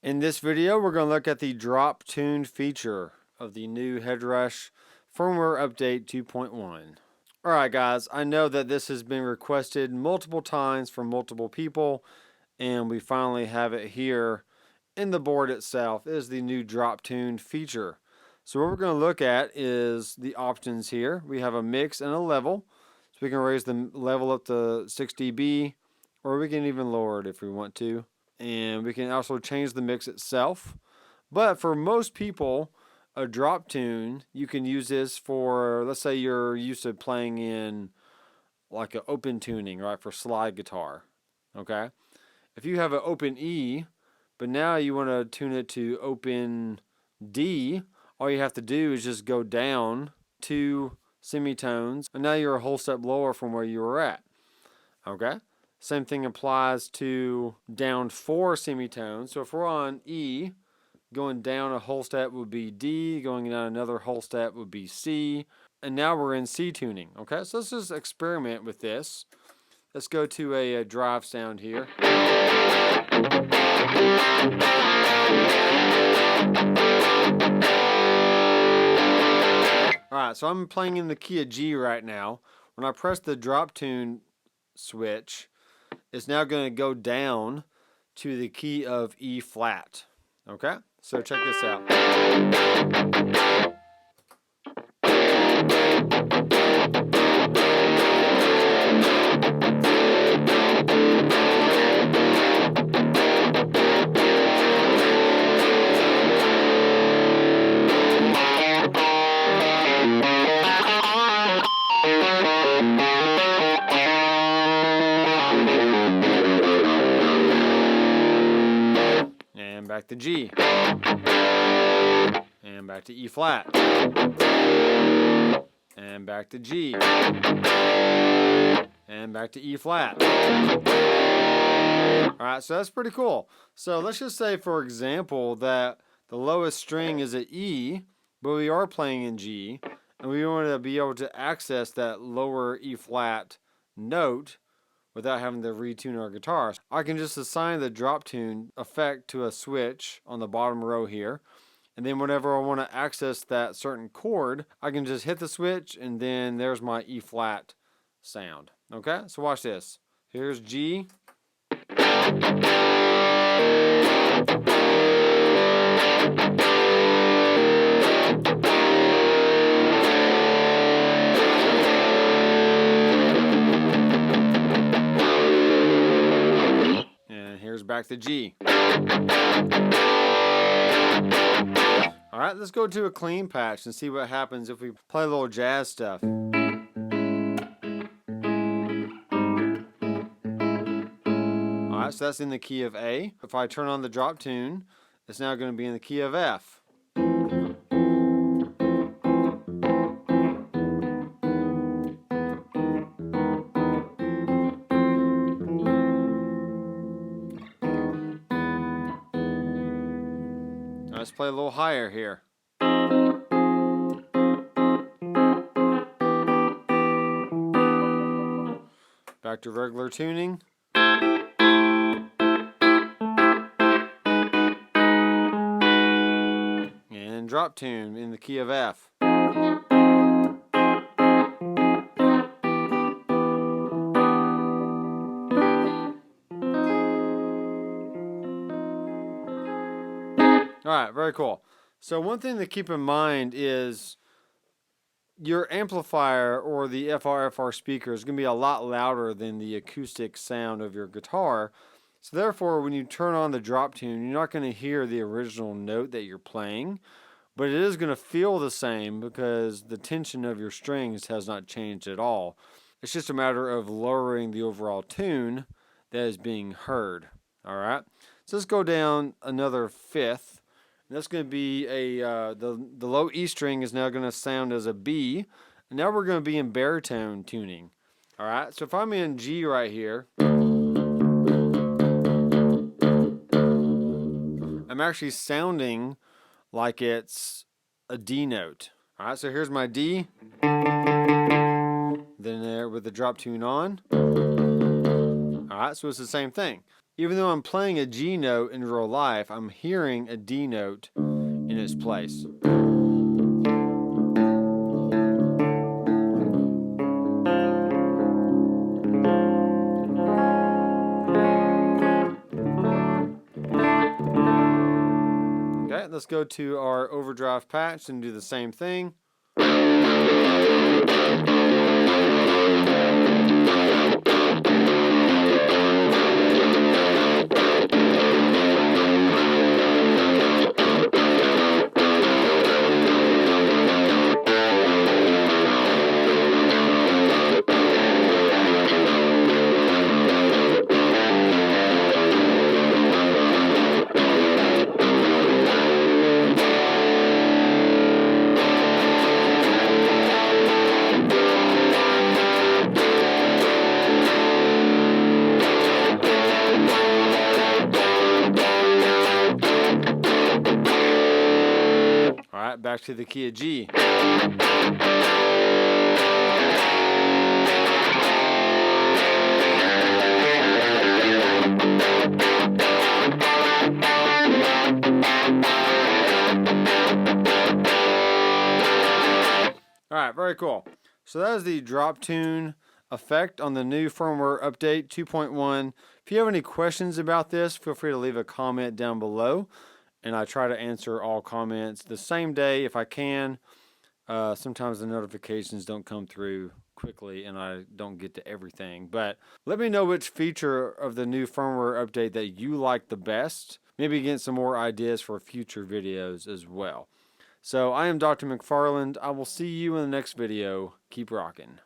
In this video, we're going to look at the drop tune feature of the new Headrush Firmware Update 2.1. Alright guys, I know that this has been requested multiple times from multiple people, and we finally have it here in the board itself. Is the new drop tune feature. So what we're going to look at is the options here. We have a mix and a level. So we can raise the level up to 6 dB, or we can even lower it if we want to. And we can also change the mix itself. But for most people, a drop tune, you can use this for, let's say you're used to playing in like an open tuning, right, for slide guitar. Okay? If you have an open E, but now you want to tune it to open D, all you have to do is just go down 2 semitones, and now you're a whole step lower from where you were at. Okay? Same thing applies to down 4 semitones. So if we're on E, going down a whole step would be D, going down another whole step would be C, and now we're in C tuning. Okay, so let's just experiment with this. Let's go to a drive sound here. Alright, so I'm playing in the key of G right now. When I press the drop tune switch, it's now going to go down to the key of E flat. Okay, so check this out. And back to G, and back to E flat, and back to G, and back to E flat. Alright, so that's pretty cool. So let's just say, for example, that the lowest string is at E, but we are playing in G, and we want to be able to access that lower E flat note without having to retune our guitar. I can just assign the drop tune effect to a switch on the bottom row here, and then whenever I want to access that certain chord, I can just hit the switch, and then there's my E flat sound. Okay, so watch this. Here's G. Back to G. Alright, let's go to a clean patch and see what happens if we play a little jazz stuff. Alright, so that's in the key of A. If I turn on the drop tune, it's now going to be in the key of F. Let's play a little higher here. Back to regular tuning. And drop tune in the key of F. Alright, very cool. So one thing to keep in mind is your amplifier or the FR speaker is going to be a lot louder than the acoustic sound of your guitar. So therefore, when you turn on the drop tune, you're not going to hear the original note that you're playing, but it is going to feel the same because the tension of your strings has not changed at all. It's just a matter of lowering the overall tune that is being heard. Alright, so let's go down another fifth. That's going to be the low E string is now going to sound as a B. And now we're going to be in baritone tuning. Alright, so if I'm in G right here, I'm actually sounding like it's a D note. Alright, so here's my D. Then there with the drop tune on. Alright, so it's the same thing. Even though I'm playing a G note in real life, I'm hearing a D note in its place. Okay, let's go to our overdrive patch and do the same thing. Alright, back to the key of G. Alright, very cool. So that is the drop tune effect on the new firmware update 2.1. If you have any questions about this, feel free to leave a comment down below. And I try to answer all comments the same day if I can. Sometimes the notifications don't come through quickly and I don't get to everything. But let me know which feature of the new firmware update that you like the best. Maybe get some more ideas for future videos as well. So I am Dr. McFarland. I will see you in the next video. Keep rocking.